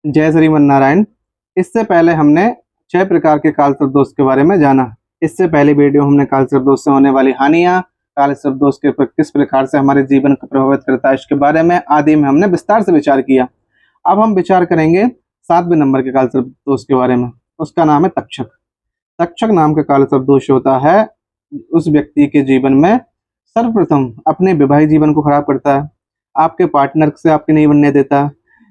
जय श्रीमन नारायण। इससे पहले हमने 6 प्रकार के कालसर्प दोष के बारे में जाना। इससे पहले वीडियो हमने कालसर्प दोष से होने वाली हानियां, कालसर्प दोष के किस प्रकार से हमारे जीवन को प्रभावित करता है इसके बारे में आदि में हमने विस्तार से विचार किया। अब हम विचार करेंगे 7वें नंबर के कालसर्प दोष के बारे में। उसका नाम है तक्षक। तक्षक नाम का कालसर्प दोष होता है उस व्यक्ति के जीवन में सर्वप्रथम अपने वैवाहिक जीवन को खराब करता है, आपके पार्टनर से आपके नहीं बनने देता।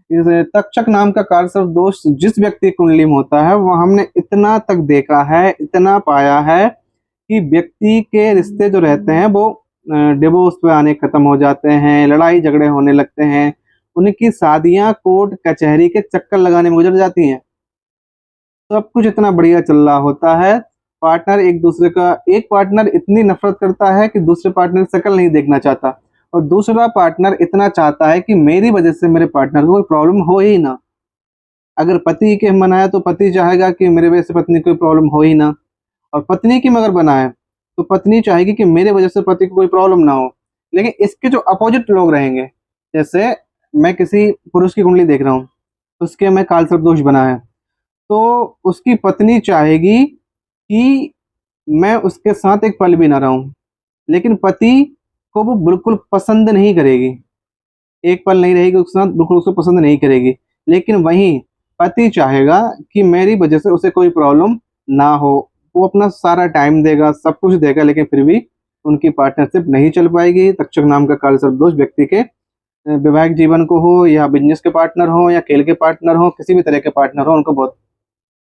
इस तक्षक नाम का कालसर्प दोष जिस व्यक्ति कुंडली में होता है वो हमने इतना तक देखा है, इतना पाया है कि व्यक्ति के रिश्ते जो रहते हैं वो डिवोर्स पे आने खत्म हो जाते हैं, लड़ाई झगड़े होने लगते हैं, उनकी शादियां कोर्ट कचहरी के चक्कर लगाने में गुजर जाती हैं। सब कुछ इतना बढ़िया चल रहा होता है, पार्टनर एक पार्टनर इतनी नफरत करता है कि दूसरे पार्टनर की शक्ल नहीं देखना चाहता, और दूसरा पार्टनर इतना चाहता है कि मेरी वजह से मेरे पार्टनर को कोई प्रॉब्लम हो ही ना। अगर पति के बनाया तो पति चाहेगा कि मेरे वजह से पत्नी को कोई प्रॉब्लम हो ही ना, और पत्नी की मगर बनाए तो पत्नी चाहेगी कि मेरे वजह से पति को कोई प्रॉब्लम ना हो। लेकिन इसके जो अपोजिट लोग रहेंगे, जैसे मैं किसी पुरुष की कुंडली देख रहा हूँ, उसके में कालसर्प दोष बना है, तो उसकी पत्नी चाहेगी कि मैं उसके साथ एक पल भी ना रहूं, लेकिन पति को वो बिल्कुल पसंद नहीं करेगी, एक पल नहीं रहेगी उसके साथ, बिल्कुल उसको पसंद नहीं करेगी। लेकिन वहीं पति चाहेगा कि मेरी वजह से उसे कोई प्रॉब्लम ना हो, वो अपना सारा टाइम देगा, सब कुछ देगा, लेकिन फिर भी उनकी पार्टनरशिप नहीं चल पाएगी। तक्षक नाम का कालसर्प दोष व्यक्ति के वैवाहिक जीवन को हो, या बिजनेस के पार्टनर हो, या खेल के पार्टनर हो, किसी भी तरह के पार्टनर हो, उनको बहुत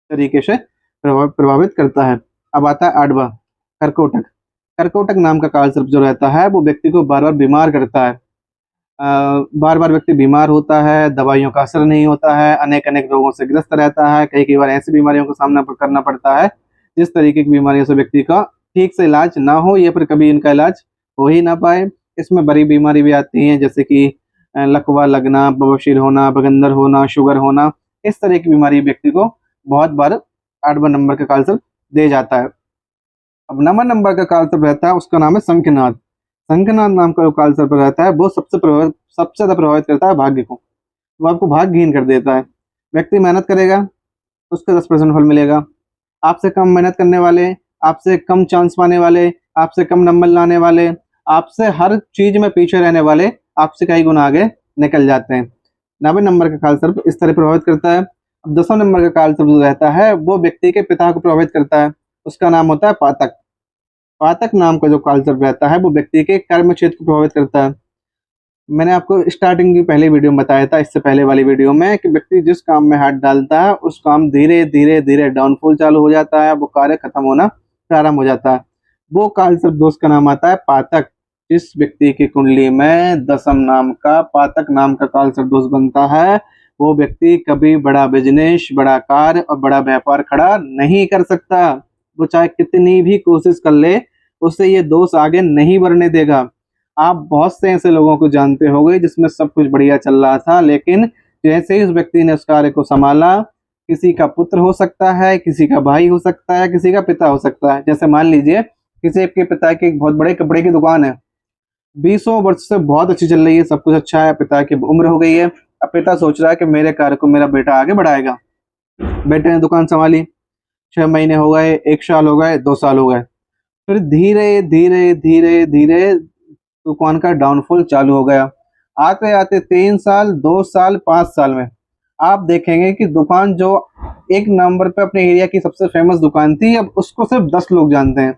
तरीके से प्रभावित करता है। अब आता है 8वां, कर्कोटक। कर्कोटक नाम का कालसर्प जो रहता है वो व्यक्ति को बार बार बीमार करता है। बार बार व्यक्ति बीमार होता है, दवाइयों का असर नहीं होता है, अनेक अनेक रोगों से ग्रस्त रहता है, कई कई बार ऐसी बीमारियों का सामना करना पड़ता है जिस तरीके की बीमारियों से व्यक्ति का ठीक से इलाज ना हो, या फिर कभी इनका इलाज हो ही ना पाए। इसमें बड़ी बीमारी भी आती हैं, जैसे कि लकवा लगना, बवासीर होना, बगंदर होना, शुगर होना, इस तरह की बीमारी व्यक्ति को बहुत बार 8वां नंबर का कालसर्प दे जाता है। अब 9वां नंबर का कालसर्प रहता है, उसका नाम है शंखनाद। शंखनाद नाम का जो कालसर्प रहता है वो सबसे ज्यादा प्रभावित करता है भाग्य को। वो आपको भाग्यहीन कर देता है। व्यक्ति मेहनत करेगा, उसको 10% फल मिलेगा। आपसे कम मेहनत करने वाले, आपसे कम चांस पाने वाले, आपसे कम नंबर लाने वाले, आपसे हर चीज में पीछे रहने वाले आपसे कई गुना आगे निकल जाते हैं। 9वें नंबर का कालसर्प इस तरह प्रभावित करता है। अब 10वां नंबर का कालसर्प जो रहता है वो व्यक्ति के पिता को प्रभावित करता है, उसका नाम होता है पातक। पातक नाम का जो कालसर्प रहता है वो व्यक्ति के कर्म क्षेत्र को प्रभावित करता है। मैंने आपको स्टार्टिंग की पहले वीडियो में बताया था, इससे पहले वाली वीडियो में, कि व्यक्ति जिस काम में हाथ डालता है उस काम धीरे धीरे धीरे डाउनफॉल चालू हो जाता है, वो कार्य खत्म होना प्रारंभ हो जाता है। वो कालसर्प दोष का नाम आता है पातक। जिस व्यक्ति की कुंडली में 10म नाम का पातक नाम का कालसर्प दोष बनता है, वो व्यक्ति कभी बड़ा बिजनेस, बड़ा कार्य और बड़ा व्यापार खड़ा नहीं कर सकता। वो चाहे कितनी भी कोशिश कर ले, उससे ये दोष आगे नहीं बढ़ने देगा। आप बहुत से ऐसे लोगों को जानते होंगे जिसमें सब कुछ बढ़िया चल रहा था, लेकिन जैसे ही उस व्यक्ति ने उस कार्य को संभाला, किसी का पुत्र हो सकता है, किसी का भाई हो सकता है, किसी का पिता हो सकता है। जैसे मान लीजिए किसी के पिता की एक बहुत बड़े कपड़े की दुकान है, 20 वर्ष से बहुत अच्छी चल रही है, सब कुछ अच्छा है, पिता की उम्र हो गई है। अब पिता सोच रहा है कि मेरे कार्य को मेरा बेटा आगे बढ़ाएगा। बेटे ने दुकान संभाली, 6 महीने हो गए, 1 साल हो गए, 2 साल हो गए, फिर धीरे धीरे धीरे धीरे दुकान का डाउनफॉल चालू हो गया। आते आते 3 साल, 2 साल, 5 साल में आप देखेंगे कि दुकान जो एक नंबर पे अपने एरिया की सबसे फेमस दुकान थी, अब उसको सिर्फ 10 लोग जानते हैं।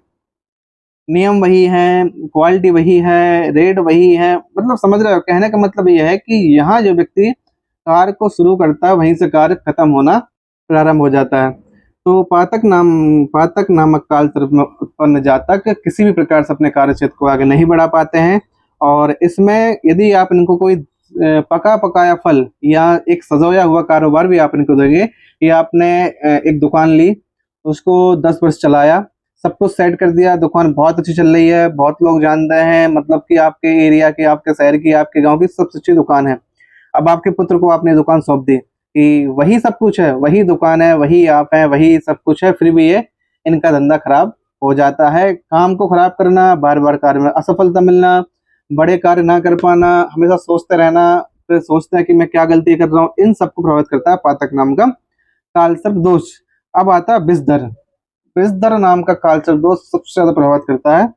नियम वही है, क्वालिटी वही है, रेट वही है, मतलब समझ रहे हो। कहने का मतलब यह है कि यहाँ जो व्यक्ति कार्य को शुरू करता है वहीं से कार्य खत्म होना प्रारंभ हो जाता है। तो पातक नामक कालसर्प में उत्पन्न जातक किसी भी प्रकार से अपने कार्य क्षेत्र को आगे नहीं बढ़ा पाते हैं। और इसमें यदि आप इनको कोई पका पकाया फल या एक सजोया हुआ कारोबार भी आप इनको देंगे, या आपने एक दुकान ली, उसको 10 वर्ष चलाया, सब कुछ सेट कर दिया, दुकान बहुत अच्छी चल रही है, बहुत लोग जानते हैं, मतलब कि आपके एरिया की, आपके शहर की, आपके गांव की सबसे अच्छी दुकान है। अब आपके पुत्र को आपने दुकान सौंप दी कि वही सब कुछ है, वही दुकान है, वही आप है, वही सब कुछ है, फिर भी ये इनका धंधा खराब हो जाता है। काम को खराब करना, बार बार कार्य में असफलता मिलना, बड़े कार्य ना कर पाना, हमेशा सोचते रहना, फिर सोचते हैं कि मैं क्या गलती कर रहा हूँ, इन सबको प्रभावित करता है पातक नाम का कालसर्प दोष। अब आता है विषधर। विषधर नाम का कालसर्प दोष सबसे ज्यादा प्रभावित करता है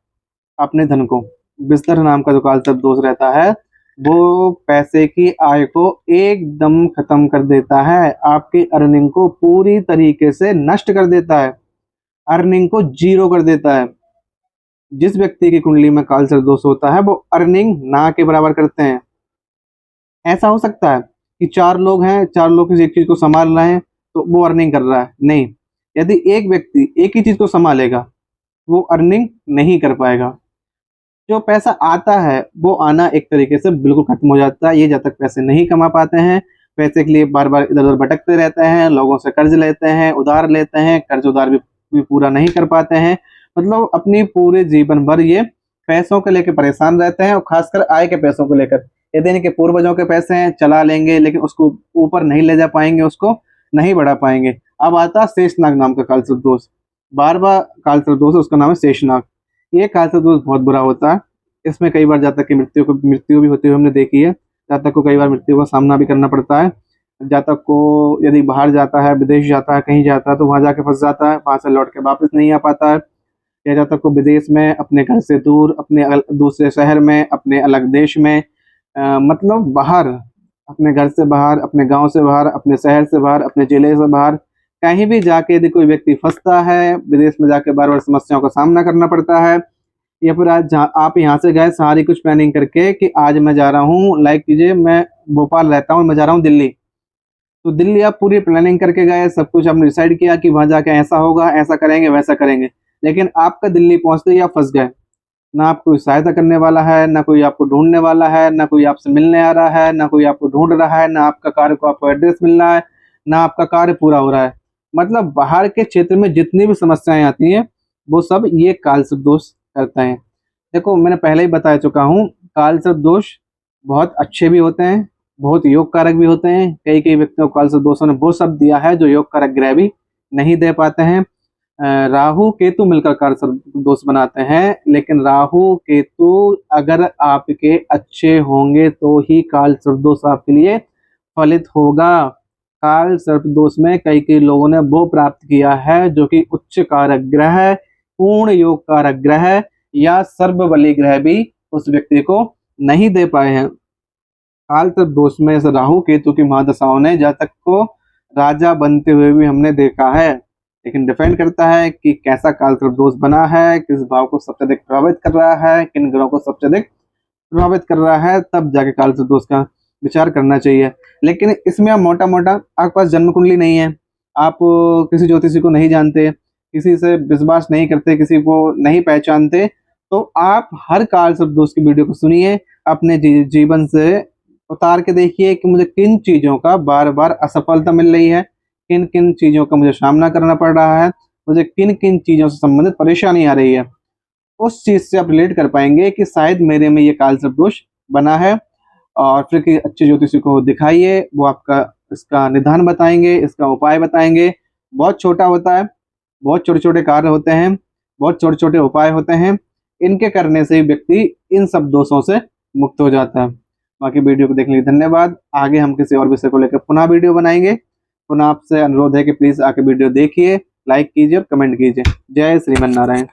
अपने धन को। विषधर नाम का जो कालसर्प दोष रहता है वो पैसे की आय को एकदम खत्म कर देता है, आपकी अर्निंग को पूरी तरीके से नष्ट कर देता है, अर्निंग को जीरो कर देता है। जिस व्यक्ति की कुंडली में कालसर्प दोष होता है वो अर्निंग ना के बराबर करते हैं। ऐसा हो सकता है कि 4 लोग हैं, 4 लोग किसी एक चीज को संभाल रहे हैं तो वो अर्निंग कर रहा है, नहीं। यदि एक व्यक्ति एक ही चीज को संभालेगा वो अर्निंग नहीं कर पाएगा। जो पैसा आता है वो आना एक तरीके से बिल्कुल खत्म हो जाता है। ये जब तक पैसे नहीं कमा पाते हैं, पैसे के लिए बार बार इधर उधर भटकते रहते हैं, लोगों से कर्ज लेते हैं, उधार लेते हैं, कर्ज उधार भी पूरा नहीं कर पाते हैं। मतलब अपनी पूरे जीवन भर ये पैसों को लेकर परेशान रहते हैं, और खासकर आय के पैसों को लेकर। यदि इनके पूर्वजों के पैसे हैं चला लेंगे, लेकिन उसको ऊपर नहीं ले जा पाएंगे, उसको नहीं बढ़ा पाएंगे। अब आता शेषनाग नाम का कालसर्प दोष। 12वां कालसर्प दोष है, उसका नाम है शेषनाग। ये कालसर्प दोष बहुत बुरा होता है। इसमें कई बार जातक की मृत्यु भी होती हुई हमने देखी है। जातक को कई बार मृत्यु का सामना भी करना पड़ता है। जातक को यदि बाहर जाता है, विदेश जाता है, कहीं जाता है तो वहां जाके फंस जाता है, वहां से लौट के वापस नहीं आ पाता है। या जातक को विदेश में, अपने घर से दूर, अपने दूसरे शहर में, अपने अलग देश में, मतलब बाहर, अपने घर से बाहर, अपने गांव से बाहर, अपने शहर से बाहर, अपने जिले से बाहर, कहीं भी जाके यदि कोई व्यक्ति फंसता है, विदेश में जाके बार बार समस्याओं का सामना करना पड़ता है। या फिर आज आप यहाँ से गए सारी कुछ प्लानिंग करके कि आज मैं जा रहा हूँ, लाइक कीजिए मैं भोपाल रहता हूँ, मैं जा रहा हूँ दिल्ली, तो दिल्ली आप पूरी प्लानिंग करके गए, सब कुछ आपने डिसाइड किया कि वहां जाके ऐसा होगा, ऐसा करेंगे, वैसा करेंगे, लेकिन आपका दिल्ली पहुंचते ही आप फंस गए। ना आप कोई सहायता करने वाला है, ना कोई आपको ढूंढने वाला है, ना कोई आपसे मिलने आ रहा है, ना कोई आपको ढूंढ रहा है, ना आपका कार्य को आपको एड्रेस मिल रहा है, ना आपका कार्य पूरा हो रहा है। मतलब बाहर के क्षेत्र में जितनी भी समस्याएं आती हैं वो सब ये कालसर्प दोष करते हैं। देखो मैंने पहले ही बता चुका हूँ, कालसर्प दोष बहुत अच्छे भी होते हैं, बहुत योग कारक भी होते हैं। कई कई व्यक्तियों को कालसर्प दोषों ने वो सब दिया है जो योग कारक ग्रह भी नहीं दे पाते हैं। राहु केतु मिलकर कालसर्प दोष बनाते हैं, लेकिन राहु केतु अगर आपके अच्छे होंगे तो ही कालसर्प दोष आपके लिए फलित होगा। कालसर्प दोष में कई कई लोगों ने वो प्राप्त किया है जो कि उच्च कारक ग्रह, पूर्ण योग कारक ग्रह या सर्वबली ग्रह भी उस व्यक्ति को नहीं दे पाए हैं। कालसर्प दोष में राहु केतु की महादशाओं ने जातक को राजा बनते हुए भी हमने देखा है, लेकिन डिपेंड करता है कि कैसा कालसर्प दोष बना है, किस भाव को सबसे अधिक प्रभावित कर रहा है, किन ग्रहों को सबसे अधिक प्रभावित कर रहा है, तब जाके कालसर्प दोष का विचार करना चाहिए। लेकिन इसमें आप मोटा मोटा, आपके पास जन्म कुंडली नहीं है, आप किसी ज्योतिषी को नहीं जानते, किसी से विश्वास नहीं करते, किसी को नहीं पहचानते, तो आप हर कालसर्प दोष की वीडियो को सुनिए, अपने जीवन से उतार के देखिए कि मुझे किन चीजों का बार बार असफलता मिल रही है, किन किन चीजों का मुझे सामना करना पड़ रहा है, मुझे किन किन चीजों से संबंधित परेशानी आ रही है। उस चीज से आप रिलेट कर पाएंगे कि शायद मेरे में ये कालसर्प दोष बना है, और फिर कि अच्छे ज्योतिषी को दिखाइए, वो आपका इसका निदान बताएंगे, इसका उपाय बताएंगे। बहुत छोटा होता है, बहुत छोटे छोटे कार्य होते हैं, बहुत छोटे छोटे उपाय होते हैं, इनके करने से ही व्यक्ति इन सब दोषों से मुक्त हो जाता है। बाकी वीडियो को देखने के लिए धन्यवाद। आगे हम किसी और विषय को लेकर पुनः वीडियो बनाएंगे। पुनः आपसे अनुरोध है कि प्लीज आके वीडियो देखिए, लाइक कीजिए और कमेंट कीजिए। जय श्रीमन नारायण।